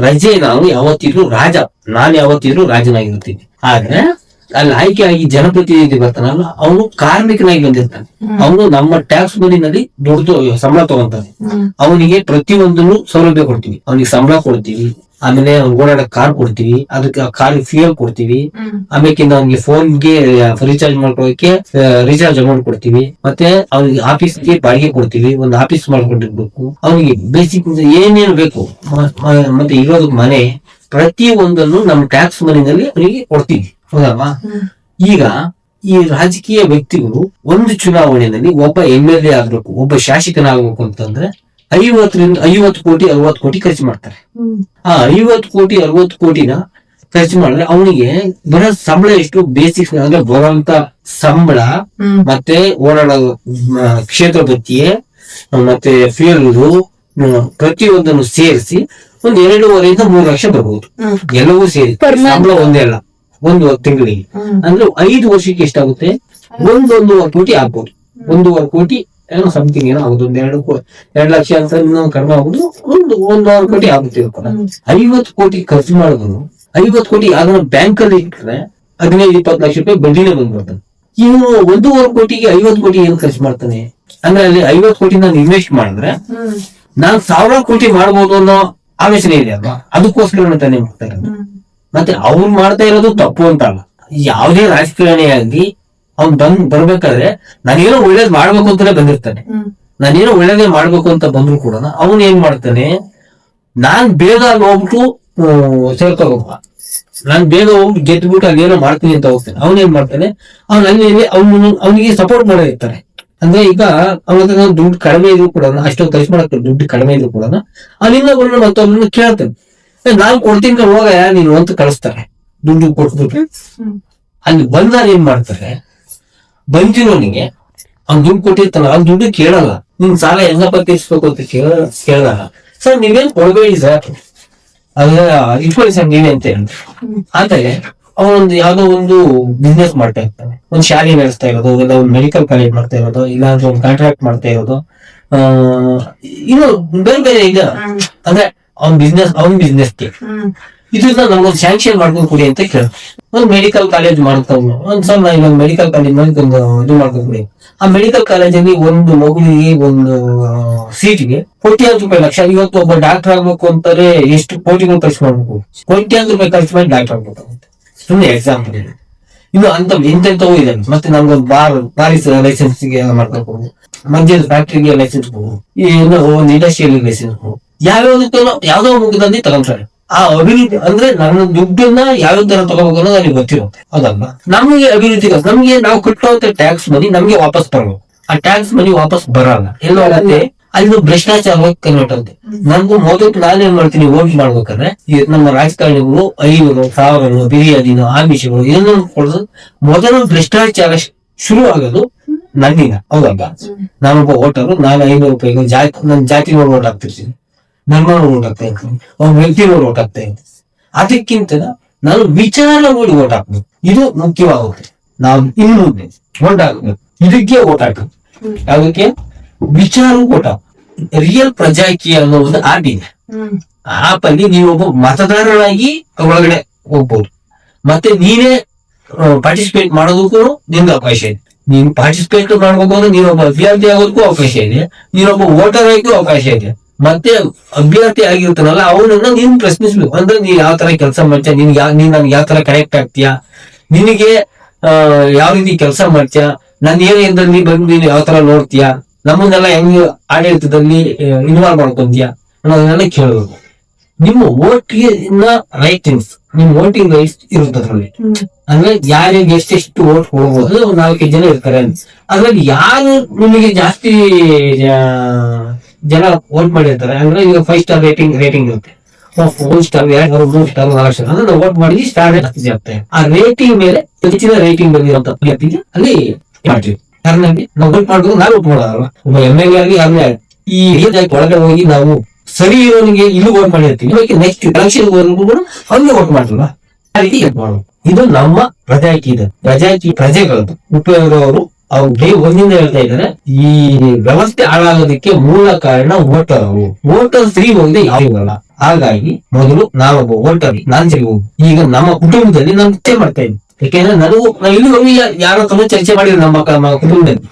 ರಜೆ ನಾವು ಯಾವತ್ತಿದ್ರು ನಾನು ಯಾವತ್ತಿದ್ರು ರಾಜನಾಗಿರ್ತೀನಿ. ಆದ್ರೆ ಅಲ್ಲಿ ಆಯ್ಕೆ ಆಗಿ ಜನಪ್ರತಿನಿಧಿ ಬರ್ತಾನಲ್ಲ, ಅವನು ಕಾರ್ಮಿಕನಾಗಿ ಬಂದಿರ್ತಾನೆ. ಅವನು ನಮ್ಮ ಟ್ಯಾಕ್ಸ್ ಮನಿನಲ್ಲಿ ದುಡ್ಡು ಸಂಬಳ ತಗೊಂತಾನೆ. ಅವನಿಗೆ ಪ್ರತಿಯೊಂದನ್ನು ಸೌಲಭ್ಯ ಕೊಡ್ತೀವಿ. ಅವನಿಗೆ ಸಂಬಳ ಕೊಡ್ತೀವಿ, ಆಮೇಲೆ ಅವ್ನು ಓಡಾಡೋ ಕಾರ್ ಕೊಡ್ತೀವಿ, ಅದಕ್ಕೆ ಕಾರ್ ಫ್ಯೂಯಲ್ ಕೊಡ್ತೀವಿ, ಆಮೇಲೆ ಅವ್ನಿಗೆ ಫೋನ್ಗೆ ರೀಚಾರ್ಜ್ ಮಾಡ್ಕೊಳ್ಳೋಕೆ ರೀಚಾರ್ಜ್ ಅಮೌಂಟ್ ಕೊಡ್ತೀವಿ, ಮತ್ತೆ ಅವ್ನಿಗೆ ಆಫೀಸ್ಗೆ ಬಾಡಿಗೆ ಕೊಡ್ತೀವಿ, ಒಂದು ಆಫೀಸ್ ಮಾಡ್ಕೊಂಡಿರ್ಬೇಕು. ಅವನಿಗೆ ಬೇಸಿಕ್ ಏನೇನು ಬೇಕು, ಮತ್ತೆ ಇರೋದಕ್ಕೆ ಮನೆ, ಪ್ರತಿ ಒಂದನ್ನು ನಮ್ಮ ಟ್ಯಾಕ್ಸ್ ಮನಿನಲ್ಲಿ ಅವನಿಗೆ ಕೊಡ್ತೀವಿ. ಹೌದಲ್ವಾ? ಈಗ ಈ ರಾಜಕೀಯ ವ್ಯಕ್ತಿಗಳು ಒಂದು ಚುನಾವಣೆಯಲ್ಲಿ ಒಬ್ಬ MLA ಆಗ್ಬೇಕು, ಒಬ್ಬ ಶಾಸಕನಾಗ್ಬೇಕು ಅಂತಂದ್ರೆ 50 ಕೋಟಿ 60 ಕೋಟಿ ಖರ್ಚು ಮಾಡ್ತಾರೆ. ಆ 50 ಕೋಟಿ 60 ಕೋಟಿನ ಖರ್ಚು ಮಾಡಿದ್ರೆ ಅವನಿಗೆ ಬರೋ ಸಂಬಳ ಎಷ್ಟು? ಬೇಸಿಕ್ಸ್ ಅಂದ್ರೆ ಬರುವಂತ ಸಂಬಳ, ಮತ್ತೆ ಓಡಾಡೋ ಕ್ಷೇತ್ರ ಭತ್ಯೆ, ಮತ್ತೆ ಫ್ಯೂಯಲ್, ಪ್ರತಿಯೊಂದನ್ನು ಸೇರಿಸಿ ಒಂದು 2.5 3 ಲಕ್ಷ ಬರ್ಬಹುದು. ಎಲ್ಲವೂ ಸೇರಿ ಸಂಬಳ ಒಂದೇ ಅಲ್ಲ, ಒಂದು ತಿಂಗಳಿಗೆ. ಅಂದ್ರೆ 5 ವರ್ಷಕ್ಕೆ ಎಷ್ಟಾಗುತ್ತೆ? 1.5 ಕೋಟಿ ಆಗ್ಬೋದು. 1.5 ಕೋಟಿ ಏನೋ ಸಮಥಿಂಗ್ ಏನೋ ಆಗುದು. 2 ಲಕ್ಷ ಅಂತ ಇನ್ನೂ ಕಡಿಮೆ ಆಗುದು. 1.5 ಕೋಟಿ ಆಗುತ್ತೆ. 50 ಕೋಟಿ ಖರ್ಚು ಮಾಡೋದು, 50 ಕೋಟಿ ಅದನ್ನ ಬ್ಯಾಂಕ್ ಅಲ್ಲಿ ಇಟ್ಟರೆ 15-20 ಲಕ್ಷ ರೂಪಾಯಿ ಬಡ್ಡಿನೇ ಬಂದ್ಬಿಡ್ತಾನೆ. ಇವನು 1.5 ಕೋಟಿಗೆ 50 ಕೋಟಿ ಏನು ಖರ್ಚು ಮಾಡ್ತಾನೆ? ಅಂದ್ರೆ ಅಲ್ಲಿ 50 ಕೋಟಿ ನಾನು ಇನ್ವೆಸ್ಟ್ ಮಾಡಿದ್ರೆ ನಾನು 1000 ಕೋಟಿ ಮಾಡ್ಬೋದು ಅನ್ನೋ ಆಲೋಚನೆ ಇದೆ ಅಲ್ವಾ? ಅದಕ್ಕೋಸ್ಕರ ತಾನೇ ಮಾಡ್ತಾರೆ. ಮತ್ತೆ ಅವ್ರು ಮಾಡ್ತಾ ಇರೋದು ತಪ್ಪು ಅಂತ ಅಲ್ಲ. ಯಾವುದೇ ರಾಜಕಾರಣಿ ಆಗಿ ಅವ್ನ್ ಬರ್ಬೇಕಾದ್ರೆ ನಾನೇನೋ ಒಳ್ಳೇದ್ ಮಾಡ್ಬೇಕು ಅಂತಾನೆ ಬಂದಿರ್ತಾನೆ. ನಾನೇನೋ ಒಳ್ಳೇದೇ ಮಾಡ್ಬೇಕು ಅಂತ ಬಂದ್ರು ಕೂಡ ಅವನ್ ಏನ್ ಮಾಡ್ತಾನೆ, ನಾನ್ ಬೇಗ ಹೋಗ್ಬಿಟ್ಟು ಸೇರ್ಕೋಬೇಕು, ನಾನ್ ಬೇಗ ಹೋಗಿ ಗೆದ್ಬಿಟ್ಟು ಅಲ್ಲೇನೋ ಮಾಡ್ತೀನಿ ಅಂತ ಹೋಗ್ತಾನೆ. ಅವ್ನ್ ಏನ್ ಮಾಡ್ತಾನೆ, ಅವನಿಗೆ ಸಪೋರ್ಟ್ ಮಾಡಿರ್ತಾರೆ. ಅಂದ್ರೆ ಈಗ ಅವನ ದುಡ್ಡು ಕಡಿಮೆ ಇದ್ರು ಕೂಡ, ಅಷ್ಟೊಂದು ಖರ್ಚು ಮಾಡಕ್ಕೆ ದುಡ್ಡು ಕಡಿಮೆ ಇದ್ರು ಕೂಡ ಅಲ್ಲಿಂದ ಬಂದು ಮತ್ತೊಬ್ಬರನ್ನ ಕೇಳ್ತಾನೆ, ನಾನ್ ಕೊಡ್ತೀನಿ ಹೋಗ ನೀನು ಅಂತ ಕಳಿಸ್ತಾರೆ. ದುಡ್ಡು ಕೊಟ್ಬಿಟ್ಟು ಅಲ್ಲಿ ಬಂದಾಗ ಏನ್ ಮಾಡ್ತಾರೆ, ಬಂದಿರೋನಿಗೆ ಅವ್ನ್ ದುಡ್ಡು ಕೊಟ್ಟಿರ್ತಾನ, ಅವ್ನ್ ದುಡ್ಡು ಕೇಳಲ್ಲ. ನಿನ್ ಸಾಲ ಹೆಂಗಪ್ಪ ತೀರ್ಸ್ಬೇಕು ಅಂತ ಕೇಳಲ್ಲ. ಸರ್ ನೀವೇನ್ ಕೊಡ್ಬೇಡಿ ಸರ್, ಅದ ಇಟ್ಕೊಳ್ಳಿ ಸರ್ ನೀವೇ ಅಂತ ಹೇಳಿ. ಆದ್ರೆ ಅವನೊಂದು ಯಾವ್ದೋ ಒಂದು ಬಿಸ್ನೆಸ್ ಮಾಡ್ತಾ ಇರ್ತಾನೆ, ಒಂದ್ ಶಾಲೆ ನಡೆಸ್ತಾ ಇರೋದು, ಇಲ್ಲ ಒಂದು ಮೆಡಿಕಲ್ ಕಾಲೇಜ್ ಮಾಡ್ತಾ ಇರೋದು, ಇಲ್ಲ ಅಂದ್ರೆ ಒಂದು ಕಾಂಟ್ರಾಕ್ಟ್ ಮಾಡ್ತಾ ಇರೋದು, ಇನ್ನು ಬೇರೆ ಬೇರೆ ಈಗ ಅಂದ್ರೆ ಅವ್ನ್ ಬಿಸ್ನೆಸ್ಗೆ ಇದನ್ನ ನಮ್ಗೊಂದು ಸ್ಯಾಂಕ್ಷನ್ ಮಾಡ್ಕೊಂಡು ಕೊಡಿ ಅಂತ ಕೇಳ. ಒಂದು ಮೆಡಿಕಲ್ ಕಾಲೇಜ್ ಮಾಡ್ಕೊಂಡು ಒಂದ್ಸಲ ಇನ್ನೊಂದು ಮೆಡಿಕಲ್ ಕಾಲೇಜ್ ಮಾಡ್ಕೊಂಡು ಇದು ಮಾಡ್ಕೊಂಡು ಕೊಡಿ. ಆ ಮೆಡಿಕಲ್ ಕಾಲೇಜಲ್ಲಿ ಒಂದು ಮಗುವಿಗೆ ಒಂದು ಸೀಟ್ಗೆ ₹1,00,000 ಲಕ್ಷ. ಇವತ್ತು ಒಬ್ಬ ಡಾಕ್ಟರ್ ಆಗ್ಬೇಕು ಅಂತಾರೆ ಎಷ್ಟು ಕೋಟಿಗಳು ಖರ್ಚು ಮಾಡ್ಬೇಕು, ₹1,00,000 ಖರ್ಚು ಮಾಡಿ ಡಾಕ್ಟರ್ ಆಗ್ಬೇಕಾಗುತ್ತೆ. ಸುಮ್ಮನೆ ಎಕ್ಸಾಂಪಲ್ ಇದೆ. ಇನ್ನು ಅಂತ ಎಂತೆಂತವೂ ಇದೆ. ಮತ್ತೆ ನಮ್ಗೊಂದು ಬಾರಿಸ್ ಲೈಸೆನ್ಸ್ ಗೆ ಮಾಡ್ಕೊಬಹುದು, ಮದ್ಯದ ಫ್ಯಾಕ್ಟ್ರಿಗೆ ಲೈಸೆನ್ಸ್ ಕೊಡು, ಒಂದು ಇಂಡಸ್ಟ್ರಿಯಲ್ ಲೈಸೆನ್ಸ್ ಕೊಡು, ಯಾವ್ದೋ ಮುಗಿದಲ್ಲಿ ತಗೊಂತಾರೆ. ಆ ಅಭಿವೃದ್ಧಿ ಅಂದ್ರೆ ನನ್ನ ದುಡ್ಡನ್ನ ಯಾವ್ಯಾವ ತರ ತಗೋಬೇಕು ಅನ್ನೋದು ನನಗೆ ಗೊತ್ತಿರುತ್ತೆ. ಹೌದಲ್ವಾ? ನಮ್ಗೆ ಅಭಿವೃದ್ಧಿ, ನಮ್ಗೆ ನಾವು ಕಟ್ಟುವಂತ ಟ್ಯಾಕ್ಸ್ ಮನಿ ನಮ್ಗೆ ವಾಪಸ್ ಬರಬೇಕು. ಆ ಟ್ಯಾಕ್ಸ್ ಮನಿ ವಾಪಸ್ ಬರಲ್ಲ. ಎಲ್ಲೋ ಅಲ್ಲೇ ಅಲ್ಲಿ ಭ್ರಷ್ಟಾಚಾರ ಕನ್ವರ್ಟ್ ಆಗುತ್ತೆ. ನನ್ಗೂ ಮೊದಲು ನಾನೇನ್ ಮಾಡ್ತೀನಿ, ವೋಟ್ ಮಾಡ್ಬೇಕಾದ್ರೆ ನಮ್ಮ ರಾಜಕಾರಣಿಗಳು 500, 1000 ಬಿರಿಯಾನಿನೋ ಆಮಿಷಗಳು ಏನೋ ಕೊಡೋದು. ಮೊದಲು ಭ್ರಷ್ಟಾಚಾರ ಶುರು ಆಗೋದು ನನ್ನಿಂದ. ಹೌದಲ್ವಾ? ನಾನೊಬ್ಬ ವೋಟರು, ನಾನು ₹500 ನನ್ನ ಜಾತಿ ನೋಡಿ ವೋಟ್ ಹಾಕ್ತಿರ್ತೀನಿ, ನನ್ನ ವೋಟ್ ಆಗ್ತಾ ಇರ್ತೀನಿ, ಒಬ್ಬ ವ್ಯಕ್ತಿ ನೋಡಿ ವೋಟ್ ಆಗ್ತಾ ಇರ್ತೀನಿ. ಅದಕ್ಕಿಂತ ನಾನು ವಿಚಾರ ನೋಡಿ ವೋಟ್ ಹಾಕ್ಬೇಕು. ಇದು ಮುಖ್ಯವಾಗುತ್ತೆ. ನಾವು ಇನ್ನು ವೋಟ್ ಹಾಕ್ಬೇಕು, ಇದಕ್ಕೆ ವೋಟ್ ಹಾಕ್ಬೇಕು. ಯಾವುದಕ್ಕೆ? ವಿಚಾರ ವೋಟ್ ಹಾಕ್. ರಿಯಲ್ ಪ್ರಜಾಕೀಯ ಅನ್ನೋ ಒಂದು ಆಪ್ ಇದೆ. ಆಪ್ ಅಲ್ಲಿ ನೀವೊಬ್ಬ ಮತದಾರರಾಗಿ ಒಳಗಡೆ ಹೋಗ್ಬೋದು. ಮತ್ತೆ ನೀನೇ ಪಾರ್ಟಿಸಿಪೇಟ್ ಮಾಡೋದಕ್ಕೂ ನಿಮ್ಗೆ ಅವಕಾಶ ಇದೆ. ನೀನು ಪಾರ್ಟಿಸಿಪೇಟ್ ಮಾಡ್ಬೇಕು ಅಂದ್ರೆ ನೀನೊಬ್ಬ ಅಭ್ಯರ್ಥಿ ಆಗೋದಕ್ಕೂ ಅವಕಾಶ ಇದೆ, ನೀನೊಬ್ಬ ವೋಟರ್ ಆಗಿಗೂ ಅವಕಾಶ ಇದೆ. ಮತ್ತೆ ಅಭ್ಯರ್ಥಿ ಆಗಿರ್ತಾನಲ್ಲ ಅವನನ್ನ ನೀನ್ ಪ್ರಶ್ನಿಸ್ಬೇಕು. ಅಂದ್ರೆ ನೀನ್ ಯಾವ ತರ ಕೆಲಸ ಮಾಡ್ತೀಯ, ನೀನ್ ನನ್ಗೆ ಯಾವ ತರ ಕನೆಕ್ಟ್ ಆಗ್ತೀಯಾ, ನಿನಗೆ ಯಾವ ರೀತಿ ಕೆಲಸ ಮಾಡ್ತೀಯಾ, ನನ್ನ ಏರಿಯಾದಲ್ಲಿ ಬಂದು ನೀನು ಯಾವ ತರ ನೋಡ್ತೀಯಾ, ನಮ್ಮನ್ನೆಲ್ಲ ಹೆಂಗ್ ಆಡಳಿತದಲ್ಲಿ ಇನ್ವಾಲ್ವ್ ಮಾಡ್ಕೊಂತೀಯಾ ಅನ್ನೋದನ್ನೆಲ್ಲ ಕೇಳಬೇಕು. ನಿಮ್ಮ ವೋಟ್ಗೆ ರೈಟ್ ಥಿಂಗ್ಸ್, ನಿಮ್ ವೋಟಿಂಗ್ ರೈಟ್ಸ್ ಇರುತ್ತೆ ಅದ್ರಲ್ಲಿ. ಅಂದ್ರೆ ಯಾರಿಗೆ ಎಷ್ಟೆಷ್ಟು ವೋಟ್ ಕೊಡ್ಬೋದು, 4-5 ಜನ ಇರ್ತಾರೆ. ಅದ್ರಲ್ಲಿ ಯಾರು ನಿಮಗೆ ಜಾಸ್ತಿ ಜನ ವೋಟ್ ಮಾಡಿರ್ತಾರೆ ಅಂದ್ರೆ ಈಗ 5 ಸ್ಟಾರ್ ರೇಟಿಂಗ್ ಇರುತ್ತೆ. 1 ಸ್ಟಾರ್, 2 ಸ್ಟಾರ್, 3 ಸ್ಟಾರ್, 4 ಸ್ಟಾರ್ ಅಂದ್ರೆ ನಾವು ವೋಟ್ ಮಾಡಿದ್ವಿ ಸ್ಟಾರ್ ಆಗ್ತದೆ. ಆ ರೇಟಿಂಗ್ ಮೇಲೆ ಹೆಚ್ಚಿನ ರೇಟಿಂಗ್ ಬಂದಿರುವಂತ ಅಭ್ಯರ್ಥಿಗೆ ಅಲ್ಲಿ ಮಾಡ್ತೀವಿ. ಕಾರಣಕ್ಕೆ ನಾವು ವೋಟ್ ಮಾಡೋದು, ನಾವು ವೋಟ್ ಮಾಡೋದಲ್ಲ. ಒಬ್ಬ MLA ಆಗಿ ಯಾರನ್ನೇ ಈ ಒಳಗಡೆ ಹೋಗಿ ನಾವು ಸರಿ ಇರೋನಿಗೆ ಇಲ್ಲಿ ವೋಟ್ ಮಾಡಿರ್ತೀವಿ, ನೆಕ್ಸ್ಟ್ ಎಲೆಕ್ಷನ್ ಕೂಡ ಅವ್ರಿಗೆ ವೋಟ್ ಮಾಡ್ತೀವ. ಆ ರೀತಿ ಮಾಡೋದು. ಇದು ನಮ್ಮ ಪ್ರಜಾಕೀಯ, ಪ್ರಜೆಗಳದ್ದು. ಉಪಯೋಗ ಅವರು ಅವ್ರು ಡೇ ಒಂದಿಂದ ಹೇಳ್ತಾ ಇದ್ದಾರೆ, ಈ ವ್ಯವಸ್ಥೆ ಹಾಳಾಗೋದಕ್ಕೆ ಮೂಲ ಕಾರಣ ವೋಟರ್. ವೋಟರ್ ಸರಿ ಹೋಗದೆ ಯಾರಿಗಲ್ಲ. ಹಾಗಾಗಿ ಮೊದಲು ನಾವೊಬ್ಬ ವೋಟರ್, ನಾನ್ ಸರಿ ಹೋಗಿ ಈಗ ನಮ್ಮ ಕುಟುಂಬದಲ್ಲಿ ನಾನು ಚರ್ಚೆ ಮಾಡ್ತಾ ಇದ್ದೀನಿ. ಯಾಕೆಂದ್ರೆ ನನಗೂ ಇಲ್ಲಿ ಯಾರ ಹತ್ರ ಚರ್ಚೆ ಮಾಡಿದ್ರು ನಮ್ಮ ಕುಟುಂಬದಲ್ಲಿ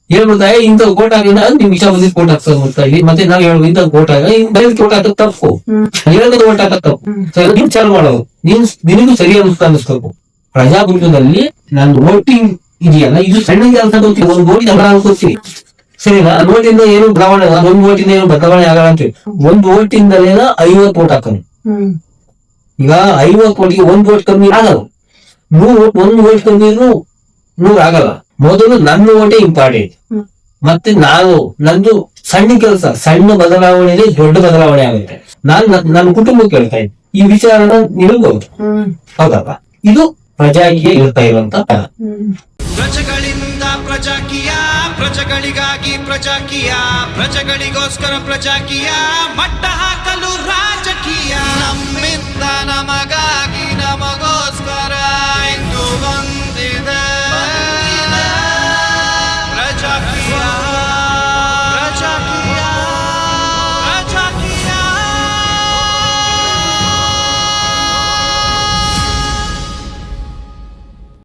ಹೇಳ್ಬಿಡ್ತಾ ಇಂಥ ಕೋಟ್ ಆಗಿಲ್ಲ ನಿಮ್ ಇಷ್ಟ ಬಂದಿದ್ ಕೋಟ್ ಹಾಕ್ತಾ ಇಲ್ಲಿ. ಮತ್ತೆ ನಾವ್ ಹೇಳ್ಬೋದು ಇಂಥ ಕೋಟ್ ಆಗ ಬರೀದ್ ಕೋಟ್ ಹಾಕೋದ್ ತಪ್ಪು, ಹೇಳೋದು ಕೋಟ್ ಹಾಕೋದ್ ತಪ್ಪು. ನೀನ್ ಚಾಲು ಮಾಡೋದು ನಿನಗೂ ಸರಿ ಅನಿಸ್ಬೇಕು. ಪ್ರಜಾಪ್ರಭುತ್ವದಲ್ಲಿ ನಂದು ವೋಟಿಂಗ್ ಇದೆಯಲ್ಲ, ಇದು ಸಣ್ಣ ಕೆಲಸ ಗೊತ್ತೀವಿ. ಒಂದು ಓಟಿನ ಹಣ ಅನ್ಕೋತೀವಿ, ಸರಿನಾ? ಓಟಿಂದ ಏನು ಬದಲಾವಣೆ, ಒಂದು ಓಟಿಂದ ಏನು ಬದಲಾವಣೆ ಆಗಲ್ಲ ಅಂತೀವಿ. ಒಂದು ಓಟಿಂದಲೇನ 50 ವೋಟ್ ಹಾಕೋದು. ಈಗ 50 ವೋಟ್ಗೆ 1 ವೋಟ್ ಕಮ್ಮಿ ಆಗಲ್ಲ. 1 ವೋಟ್ ಕಮ್ಮಿ 100 ಆಗಲ್ಲ. ಮೊದಲು ನನ್ನ ಓಟೇ ಇಂಪಾರ್ಟೆಂಟ್. ಮತ್ತೆ ನಂದು ಸಣ್ಣ ಕೆಲಸ, ಸಣ್ಣ ಬದಲಾವಣೆಯಲ್ಲಿ ದೊಡ್ಡ ಬದಲಾವಣೆ ಆಗುತ್ತೆ. ನನ್ನ ಕುಟುಂಬಕ್ಕೆ ಹೇಳ್ತಾ ಇದ್ದೆ ಈ ವಿಚಾರನ ನಿಲ್ಬಹುದು. ಹೌದಲ್ಲ? ಇದು ಪ್ರಜಾಕೀಯ ಇರ್ತಾ ಇರುವಂತ ಪ್ರಜೆಗಳಿಂದ ಪ್ರಜಾಕೀಯ, ಪ್ರಜೆಗಳಿಗಾಗಿ ಪ್ರಜಾಕೀಯ, ಪ್ರಜೆಗಳಿಗೋಸ್ಕರ ಪ್ರಜಾಕೀಯ, ಮಟ್ಟ ಹಾಕಲು ರಾಜಕೀಯ.